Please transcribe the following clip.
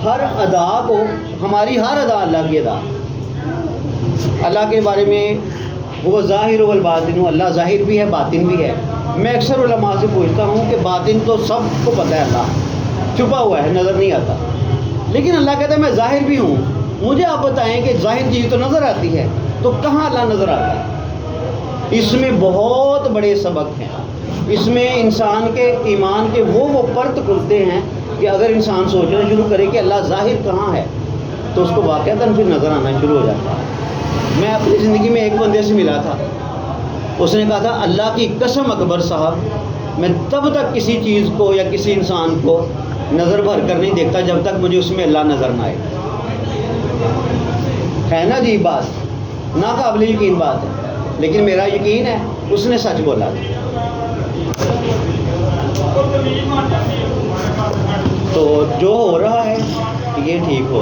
ہر ادا کو، ہماری ہر ادا اللہ کی ادا. اللہ کے بارے میں وہ ظاہر والباطن، اللہ ظاہر بھی ہے باطن بھی ہے. میں اکثر علماء سے پوچھتا ہوں کہ باطن تو سب کو پتہ ہے، اللہ چھپا ہوا ہے، نظر نہیں آتا. لیکن اللہ کہتا ہے میں ظاہر بھی ہوں. مجھے آپ بتائیں کہ ظاہر چیز تو نظر آتی ہے، تو کہاں اللہ نظر آتا ہے؟ اس میں بہت بڑے سبق ہیں. اس میں انسان کے ایمان کے وہ پرت کھلتے ہیں کہ اگر انسان سوچنا شروع کرے کہ اللہ ظاہر کہاں ہے تو اس کو واقعتاً پھر نظر آنا شروع ہو جاتا ہے. میں اپنی زندگی میں ایک بندے سے ملا تھا، اس نے کہا تھا اللہ کی قسم اکبر صاحب، میں تب تک کسی چیز کو یا کسی انسان کو نظر بھر کر نہیں دیکھتا جب تک مجھے اس میں اللہ نظر نہ آئے. ہے نا جی بات ناقابل یقین بات ہے، لیکن میرا یقین ہے اس نے سچ بولا. تو جو ہو رہا ہے یہ ٹھیک ہو